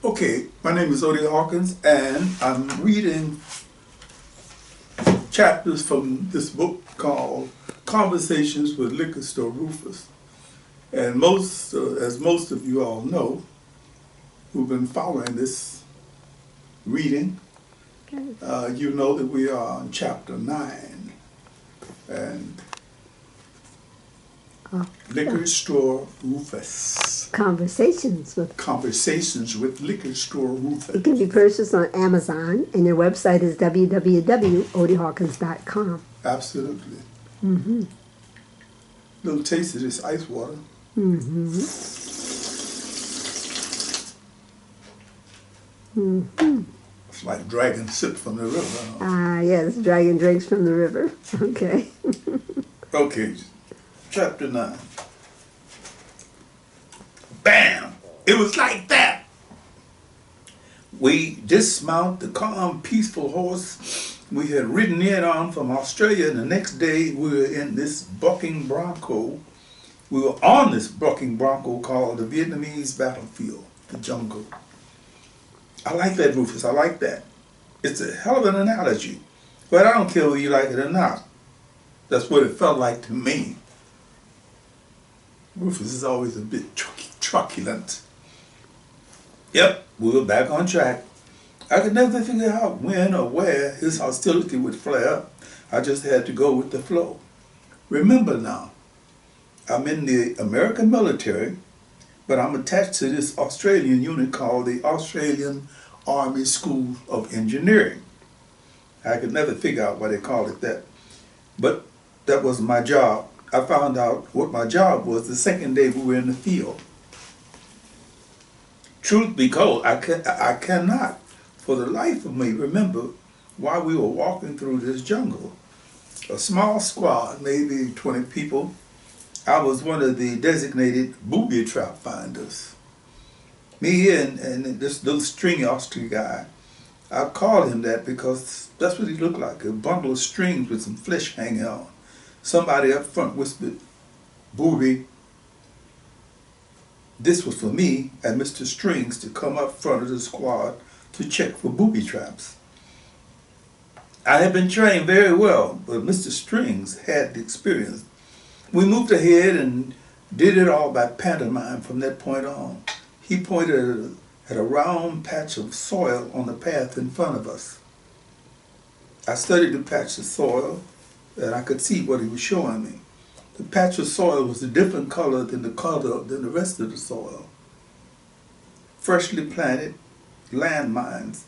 Okay, my name is Salena-Hawkins, and I'm reading chapters from this book called Conversations with Likka Sto Rufus. And as most of you all know, who've been following this reading, you know that we are on chapter 9. And Likka Sto Rufus. Conversations with Likka Sto Rufus. It can be purchased on Amazon, and their website is www.odihawkins.com. Absolutely. Little taste of this ice water. It's like dragging sip from the river. Yes, dragon drinks from the river. Okay. Okay, chapter 9. Bam! It was like that. We dismount the calm, peaceful horse we had ridden in on from Australia, and the next day we were in this bucking bronco. We were on this bucking bronco called the Vietnamese battlefield, the jungle. I like that, Rufus. I like that. It's a hell of an analogy. But I don't care whether you like it or not. That's what it felt like to me. Rufus is always a bit truculent. Yep, we were back on track. I could never figure out when or where his hostility would flare up. I just had to go with the flow. Remember now, I'm in the American military, but I'm attached to this Australian unit called the Australian Army School of Engineering. I could never figure out why they called it that. But that was my job. I found out what my job was the second day we were in the field. Truth be told, I cannot, for the life of me, remember why we were walking through this jungle. A small squad, maybe 20 people. I was one of the designated booby trap finders. Me and this little stringy Austrian guy, I called him that because that's what he looked like, a bundle of strings with some flesh hanging on. Somebody up front whispered, "Booby." This was for me and Mr. Strings to come up front of the squad to check for booby traps. I had been trained very well, but Mr. Strings had the experience. We moved ahead and did it all by pantomime from that point on. He pointed at a round patch of soil on the path in front of us. I studied the patch of soil, and I could see what he was showing me. The patch of soil was a different color than the rest of the soil. Freshly planted landmines,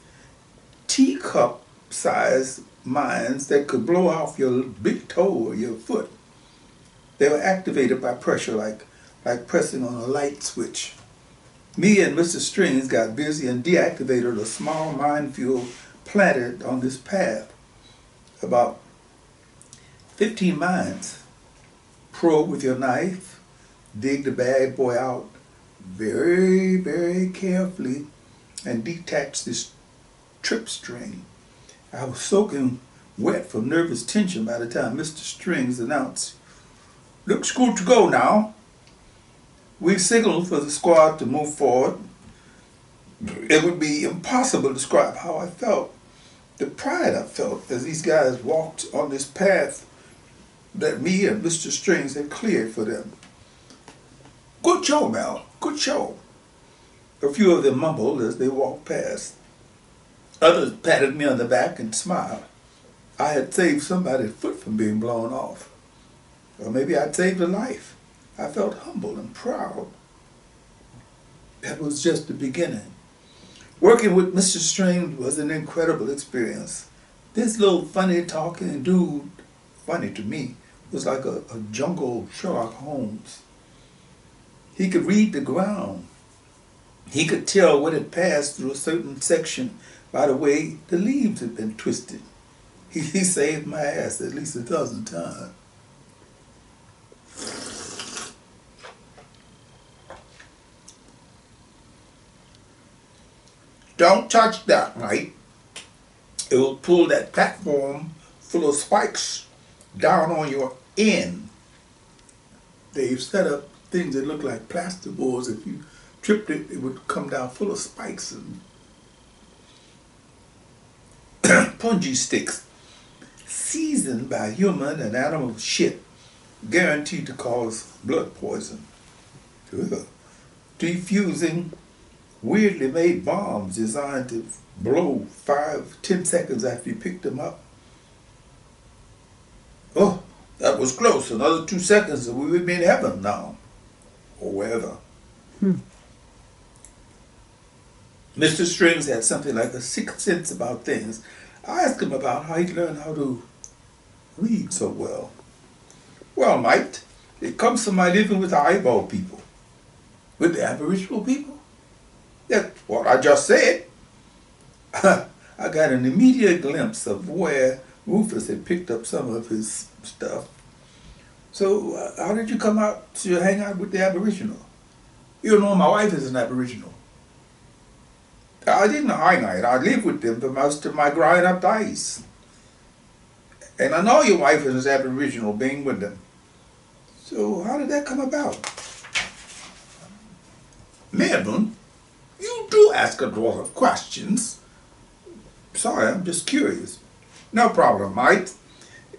teacup-sized mines that could blow off your big toe or your foot. They were activated by pressure like pressing on a light switch. Me and Mr. Strings got busy and deactivated a small minefield planted on this path. About 15 mines. Probe with your knife, dig the bad boy out very, very carefully, and detach this trip string. I was soaking wet from nervous tension by the time Mr. Strings announced, "Looks good to go now." We signaled for the squad to move forward. It would be impossible to describe how I felt. The pride I felt as these guys walked on this path that me and Mr. Strings had cleared for them. "Good show, Mel. Good show." A few of them mumbled as they walked past. Others patted me on the back and smiled. I had saved somebody's foot from being blown off. Or maybe I'd saved a life. I felt humble and proud. That was just the beginning. Working with Mr. Strings was an incredible experience. This little funny talking dude, funny to me, was like a jungle Sherlock Holmes. He could read the ground. He could tell what had passed through a certain section by the way the leaves had been twisted. He saved my ass at least 1,000 times. "Don't touch that, mate. It will pull that platform full of spikes down on your end." They've set up things that look like plasterboards. If you tripped it, it would come down full of spikes and punji sticks, seasoned by human and animal shit, guaranteed to cause blood poison. Ugh. Defusing weirdly made bombs designed to blow 5-10 seconds after you picked them up. Oh, that was close. Another 2 seconds and we would be in heaven now. Or wherever. Mr. Strings had something like a sixth sense about things. I asked him about how he learned how to read so well. Well, mate, it comes from my living with the eyeball people. With the Aboriginal people? That's what I just said. I got an immediate glimpse of where Rufus had picked up some of his stuff. So, how did you come out to hang out with the Aboriginal? You know, my wife is an Aboriginal. I didn't hang out. I lived with them for most of my growing up days. And I know your wife is an Aboriginal, being with them. So, how did that come about? Melbourne, you do ask a lot of questions. Sorry, I'm just curious. No problem, mate.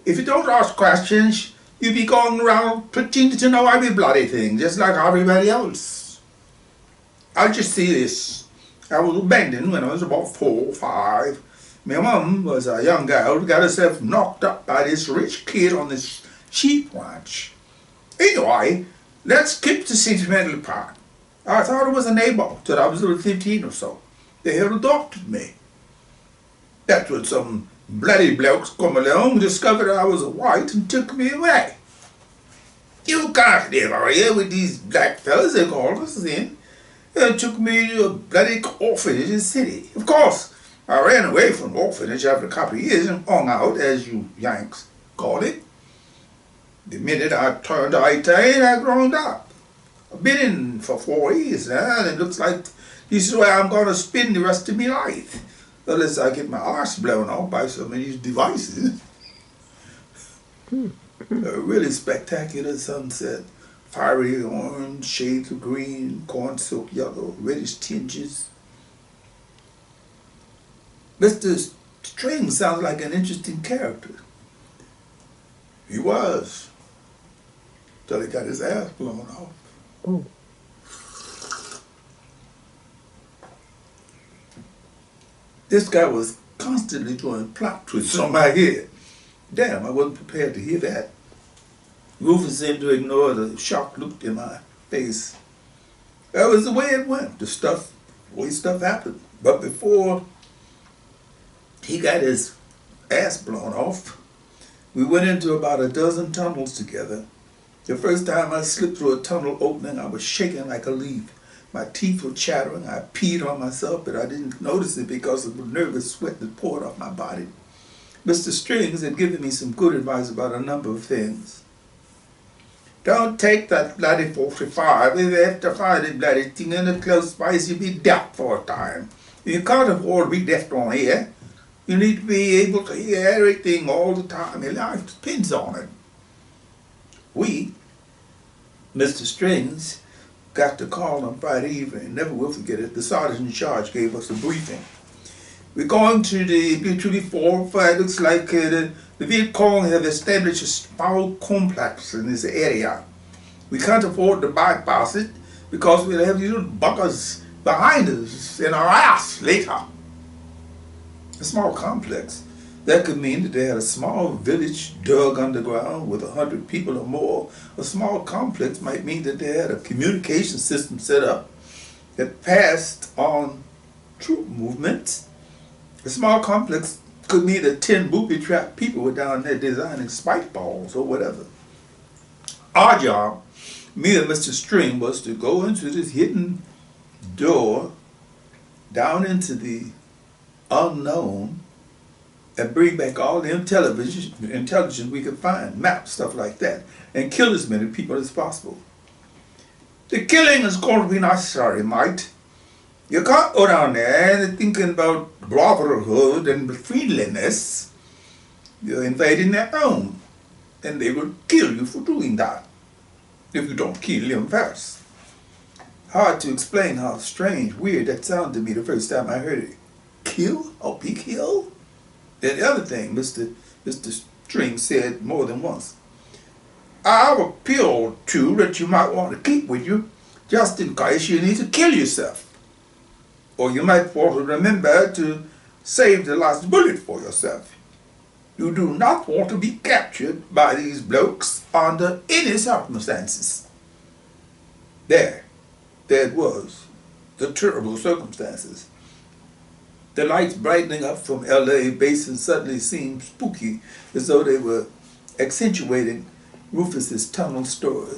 If you don't ask questions, you be going around pretending to know every bloody thing, just like everybody else. I'll just see this. I was abandoned when I was about 4 or 5. My mum was a young girl who got herself knocked up by this rich kid on this sheep ranch. Anyway, let's skip the sentimental part. I thought it was a neighbor till I was 15 or so. They had adopted me. That's when some bloody blokes come along, discovered I was white and took me away. You can't live over here with these black fellas, they called us in. They took me to a bloody orphanage in the city. Of course, I ran away from the orphanage after a couple of years and hung out, as you Yanks call it. The minute I turned 18, I grown up. I've been in for 4 years now, and it looks like this is where I'm going to spend the rest of my life. Unless I get my arse blown off by some of these devices. A really spectacular sunset. Fiery orange, shades of green, corn silk yellow, reddish tinges. Mr. String sounds like an interesting character. He was. Till he got his ass blown off. Oh. This guy was constantly doing plot twists on my head. Damn, I wasn't prepared to hear that. Rufus seemed to ignore the shocked look in my face. That was the way it went. The way stuff happened. But before he got his ass blown off, we went into about a dozen tunnels together. The first time I slipped through a tunnel opening, I was shaking like a leaf. My teeth were chattering. I peed on myself, but I didn't notice it because of the nervous sweat that poured off my body. Mr. Strings had given me some good advice about a number of things. Don't take that bloody 45. If you have to find a bloody thing in a close space, you'll be deaf for a time. You can't afford to be deaf on here. You need to be able to hear everything all the time. Your life depends on it. We, Mr. Strings, got the call on Friday evening. Never will forget it. The sergeant in charge gave us a briefing. We're going to the B-24. It looks like the Viet Cong have established a small complex in this area. We can't afford to bypass it because we'll have these little buggers behind us in our ass later. A small complex. That could mean that they had a small village dug underground with 100 people or more. A small complex might mean that they had a communication system set up that passed on troop movements. A small complex could mean that 10 booby-trapped people were down there designing spike balls or whatever. Our job, me and Mr. String, was to go into this hidden door down into the unknown and bring back all the intelligence we could find, maps, stuff like that, and kill as many people as possible. The killing is going to be necessary, mate. You can't go down there and thinking about brotherhood and friendliness. You're invading their home, and they will kill you for doing that if you don't kill them first. Hard to explain how strange, weird that sounded to me the first time I heard it. Kill? Oh, be killed? And the other thing Mr. String said more than once. I have a pill or two that you might want to keep with you, just in case you need to kill yourself. Or you might want to remember to save the last bullet for yourself. You do not want to be captured by these blokes under any circumstances. There it was, the terrible circumstances. The lights brightening up from L.A. basin suddenly seemed spooky, as though they were accentuating Rufus's tunnel story.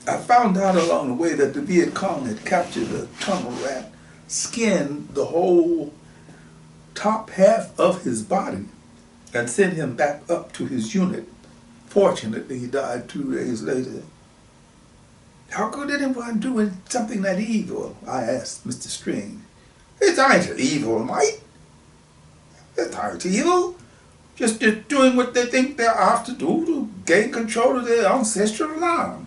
I found out along the way that the Viet Cong had captured a tunnel rat, skinned the whole top half of his body, and sent him back up to his unit. Fortunately, he died 2 days later. How could anyone do something that evil? I asked Mr. String. It ain't evil, mate. It ain't evil. Just doing what they think they have to do to gain control of their ancestral land.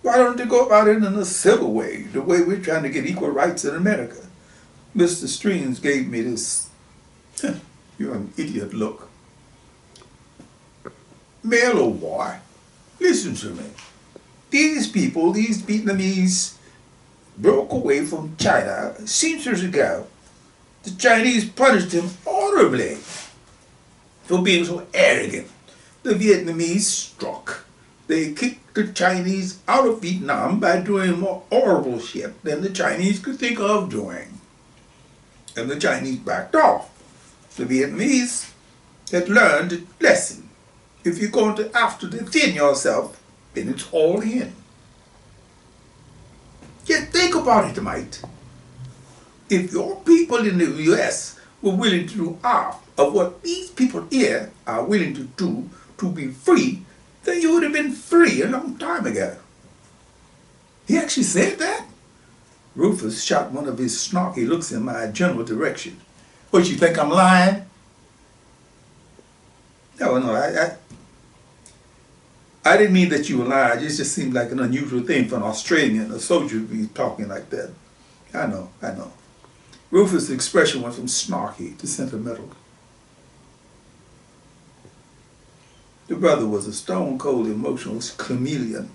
Why don't they go about it in a civil way, the way we're trying to get equal rights in America? Mr. Strings gave me this, you're an idiot look. Male or boy, listen to me. These people, these Vietnamese, broke away from China centuries ago. The Chinese punished them horribly for being so arrogant. The Vietnamese struck. They kicked the Chinese out of Vietnam by doing more horrible shit than the Chinese could think of doing. And the Chinese backed off. The Vietnamese had learned a lesson. If you're going to have to defend yourself, then it's all in. Just think about it, mate. If your people in the US were willing to do half of what these people here are willing to do to be free, then you would have been free a long time ago. He actually said that? Rufus shot one of his snarky looks in my general direction. What, you think I'm lying? No, I didn't mean that you were lying. It just seemed like an unusual thing for an Australian, a soldier, to be talking like that. I know. Rufus' expression went from snarky to sentimental. The brother was a stone-cold emotional chameleon.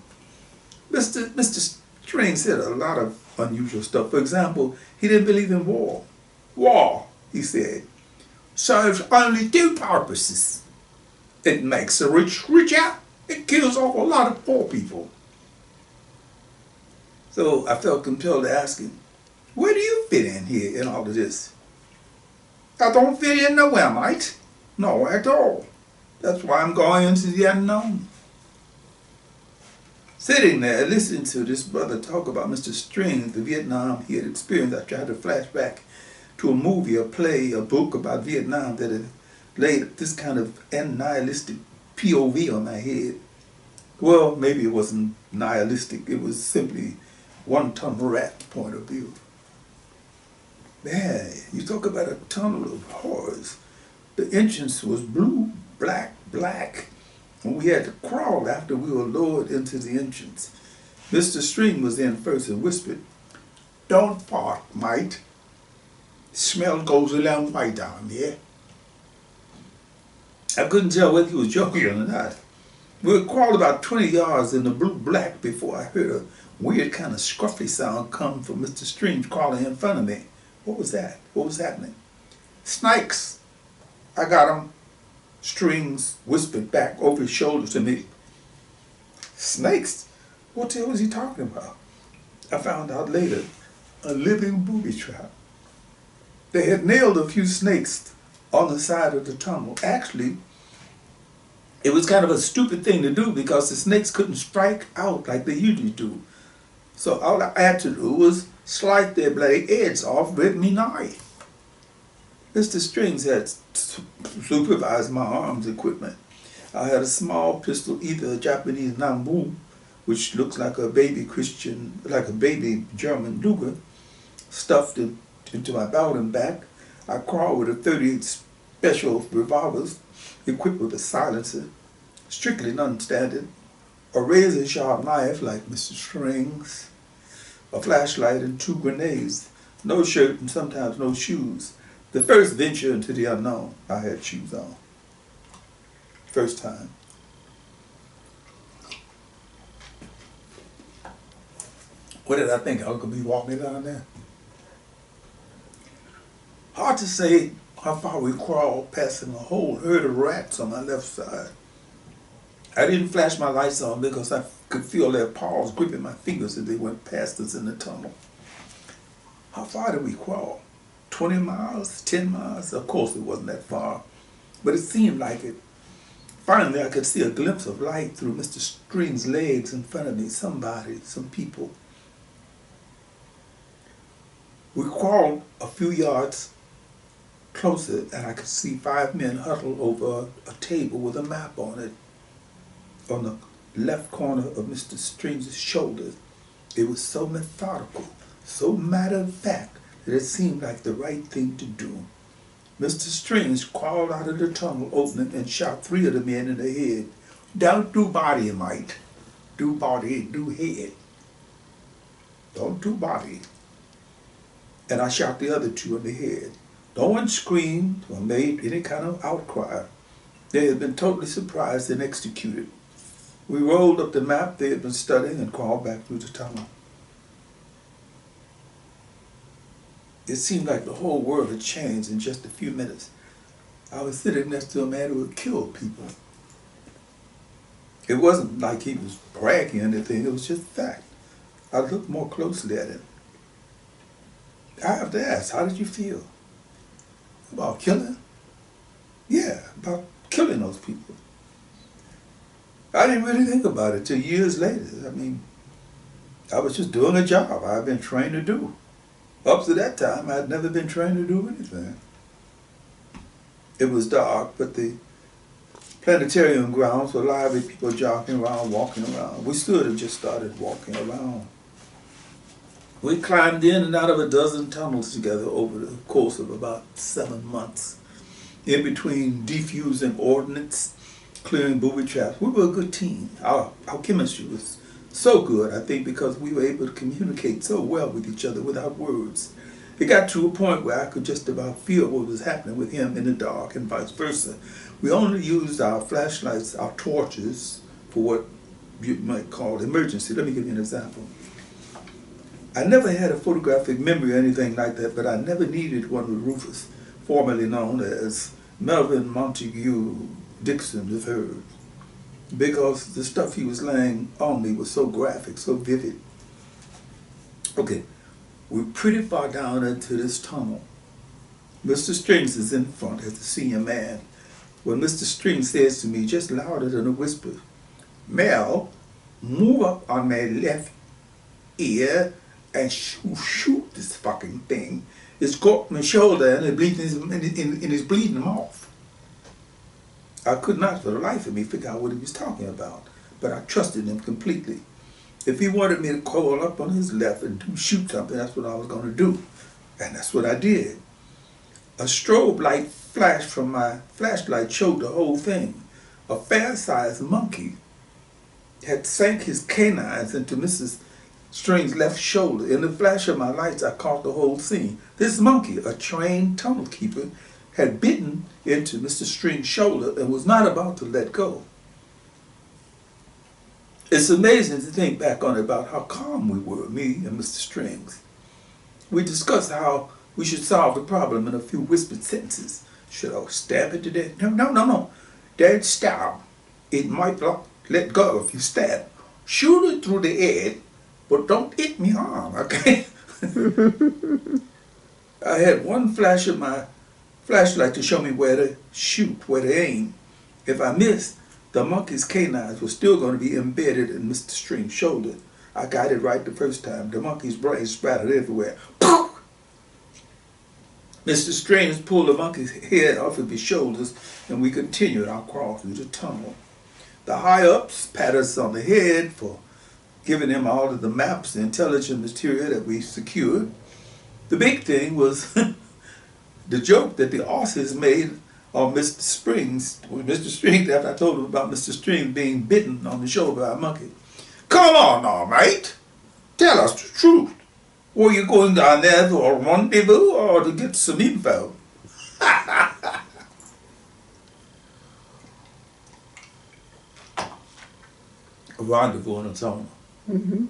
Mr. String said a lot of unusual stuff. For example, he didn't believe in war. War, he said, serves only two purposes. It makes the rich richer. It kills off a lot of poor people. So I felt compelled to ask him, where do you fit in here in all of this? I don't fit in nowhere, mate. No, at all. That's why I'm going into the unknown. Sitting there listening to this brother talk about Mr. String, the Vietnam he had experienced, I tried to flash back to a movie, a play, a book about Vietnam that had laid this kind of nihilistic POV on my head. Well, maybe it wasn't nihilistic, it was simply one-ton rat point of view. Man, you talk about a tunnel of horrors. The entrance was blue, black, and we had to crawl after we were lowered into the entrance. Mr. String was in first and whispered, "Don't fart, mate. Smell goes a long way down there." I couldn't tell whether he was joking or not. We had crawled about 20 yards in the blue-black before I heard a weird kind of scruffy sound come from Mr. String crawling in front of me. What was that? What was happening? "Snakes. I got 'em." Strings whispered back over his shoulder to me. Snakes? What the hell was he talking about? I found out later, a living booby trap. They had nailed a few snakes on the side of the tunnel. Actually, it was kind of a stupid thing to do because the snakes couldn't strike out like they usually do. So all I had to do was slice their bloody heads off with me knife. Mr. Strings had supervised my arms equipment. I had a small pistol, either a Japanese Nambu, which looks like a baby German Luger, stuffed into my belt and back. I crawled with a 38 special revolvers, equipped with a silencer, strictly non-standard, a razor-sharp knife like Mr. Strings, a flashlight, and 2 grenades. No shirt and sometimes no shoes. The first venture into the unknown, I had shoes on. First time. What did I think? I was going to be walking down there? Hard to say how far we crawled, passing a whole herd of rats on my left side. I didn't flash my lights on because I could feel their paws gripping my fingers as they went past us in the tunnel. How far did we crawl? 20 miles? 10 miles? Of course it wasn't that far, but it seemed like it. Finally, I could see a glimpse of light through Mr. String's legs in front of me. Somebody, some people. We crawled a few yards closer, and I could see 5 men huddled over a table with a map on it. On the left corner of Mr. String's shoulder. It was so methodical, so matter-of-fact, that it seemed like the right thing to do. Mr. Strings crawled out of the tunnel opening and shot 3 of the men in the head. Don't do body, mate. Do body, do head. Don't do body. And I shot the other 2 in the head. No one screamed or made any kind of outcry. They had been totally surprised and executed. We rolled up the map they had been studying and crawled back through the tunnel. It seemed like the whole world had changed in just a few minutes. I was sitting next to a man who had killed people. It wasn't like he was bragging or anything, it was just fact. I looked more closely at him. I have to ask, how did you feel? About killing? Yeah, about killing those people. I didn't really think about it till years later. I mean, I was just doing a job I've been trained to do. Up to that time, I'd never been trained to do anything. It was dark, but the planetarium grounds were lively, people jogging around, walking around. We stood and just started walking around. We climbed in and out of a dozen tunnels together over the course of about 7 months. In between defusing ordnance, clearing booby traps. We were a good team. Our chemistry was so good, I think, because we were able to communicate so well with each other without words. It got to a point where I could just about feel what was happening with him in the dark and vice versa. We only used our flashlights, our torches, for what you might call emergency. Let me give you an example. I never had a photographic memory or anything like that, but I never needed one with Rufus, formerly known as Melvin Montague Dixon III, because the stuff he was laying on me was so graphic, so vivid. Okay, we're pretty far down into this tunnel. Mr. Strings is in front as the senior man. When Mr. Strings says to me, just louder than a whisper, Mel, move up on my left ear and shoot this fucking thing. It's caught my shoulder and it's bleeding him off. I could not for the life of me figure out what he was talking about, but I trusted him completely. If he wanted me to coil up on his left and shoot something, that's what I was going to do. And that's what I did. A strobe light flashed from my flashlight showed the whole thing. A fair-sized monkey had sank his canines into Mrs. String's left shoulder. In the flash of my lights, I caught the whole scene. This monkey, a trained tunnel keeper, had bitten into Mr. String's shoulder and was not about to let go. It's amazing to think back on it about how calm we were, me and Mr. Strings. We discussed how we should solve the problem in a few whispered sentences. Should I stab it to death? No. Don't stab. It might not let go if you stab. Shoot it through the head, but don't hit me arm, okay? I had one flash of my flashlight to show me where to shoot, where to aim. If I missed, the monkey's canines were still going to be embedded in Mr. String's shoulder. I got it right the first time. The monkey's brains splattered everywhere. Poof! Mr. Strings pulled the monkey's head off of his shoulders, and we continued our crawl through the tunnel. The high-ups patted us on the head for giving him all of the maps and intelligent material that we secured. The big thing was the joke that the Aussies made on Mr. Strings, after I told him about Mr. Strings being bitten on the shoulder by a monkey. Come on now, mate. Tell us the truth. Were you going down there for a rendezvous or to get some info? A rendezvous in a tunnel. Mm-hmm.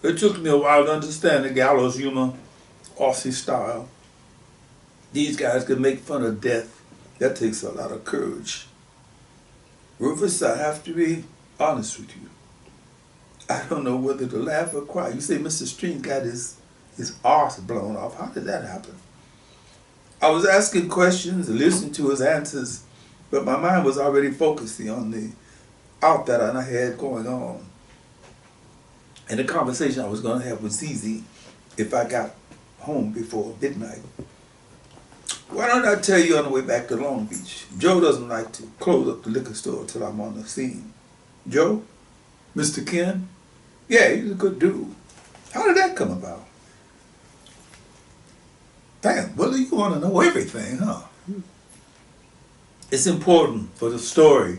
It took me a while to understand the gallows humor, Aussie style. These guys can make fun of death. That takes a lot of courage. Rufus, I have to be honest with you. I don't know whether to laugh or cry. You say Mr. Stream got his arse blown off. How did that happen? I was asking questions, listening to his answers, but my mind was already focusing on the out that I had going on. And the conversation I was going to have with Zizi if I got home before midnight. Why don't I tell you on the way back to Long Beach? Joe doesn't like to close up the liquor store till I'm on the scene. Joe? Mr. Ken? Yeah, he's a good dude. How did that come about? Damn, well, you want to know everything, huh? It's important for the story.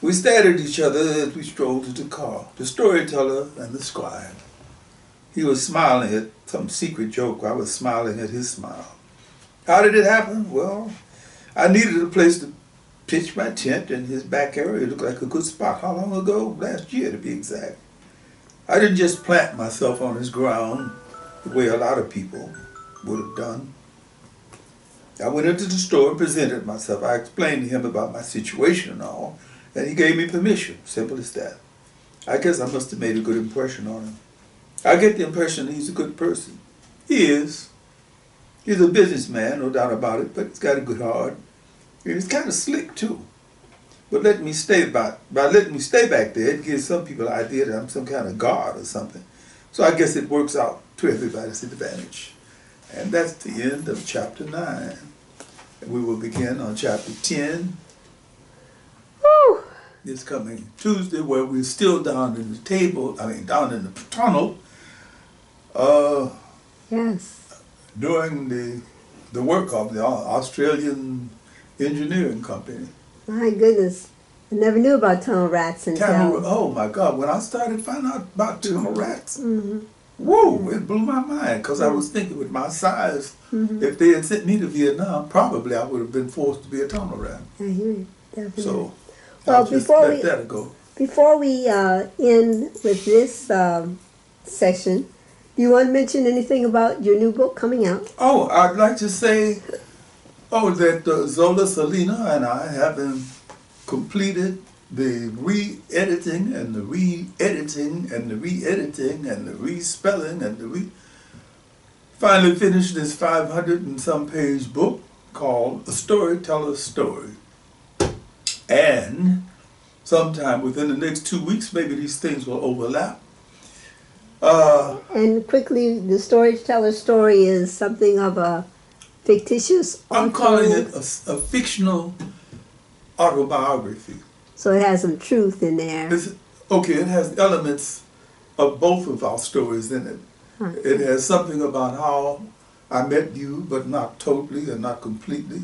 We stared at each other as we strolled to the car, the storyteller and the scribe. He was smiling at some secret joke. I was smiling at his smile. How did it happen? Well, I needed a place to pitch my tent, and his back area looked like a good spot. How long ago? Last year, to be exact. I didn't just plant myself on his ground the way a lot of people would have done. I went into the store and presented myself. I explained to him about my situation and all, and he gave me permission. Simple as that. I guess I must have made a good impression on him. I get the impression that he's a good person. He is. He's a businessman, no doubt about it, but he's got a good heart. And he's kind of slick, too. But by letting me stay back there, it gives some people the idea that I'm some kind of god or something. So I guess it works out to everybody's advantage. And that's the end of chapter 9. And we will begin on chapter 10. Woo! This coming Tuesday, where we're still down in the down in the tunnel, Yes. doing the work of the Australian engineering company. My goodness. I never knew about tunnel rats until... Oh my God, when I started finding out about tunnel rats, Mm-hmm. whoa, it blew my mind, because I was thinking with my size, if they had sent me to Vietnam, probably I would have been forced to be a tunnel rat. I hear you. Definitely. So, Well, I'll just let that go. Before we end with this session, do you want to mention anything about your new book coming out? Oh, I'd like to say, that Zola, Salena, and I have completed the re-editing and the re-editing and the re-editing and the re-spelling and finally finished this 500 and some page book called A Storyteller's Story. And sometime within the next 2 weeks, maybe these things will overlap. And quickly, the storyteller's story is something of a fictitious... I'm calling it a fictional autobiography. So it has some truth in there. It has elements of both of our stories in it. It has something about how I met you, but not totally and not completely.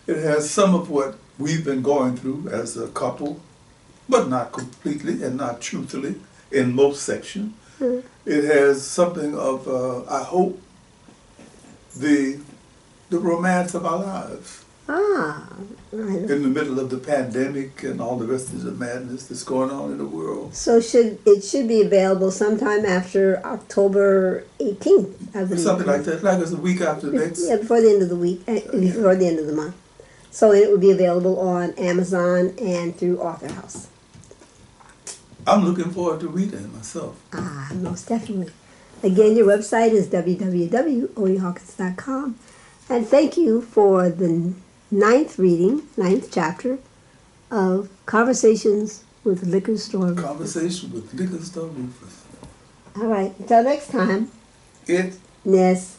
It has some of what we've been going through as a couple, but not completely and not truthfully in most sections. It has something of, I hope, the romance of our lives. In the middle of the pandemic and all the rest of the madness that's going on in the world. So it should be available sometime after October 18th, I believe. Something like that, like it's a week after next. Yeah, before the end of the week, before the end of the month. So it will be available on Amazon and through Author House. I'm looking forward to reading it myself. Most definitely. Again, your website is www.oehawkins.com. And thank you for the ninth chapter of Conversations with Likka Sto Rufus. Conversation with Likka Sto Rufus. All right. Until next time. It Yes.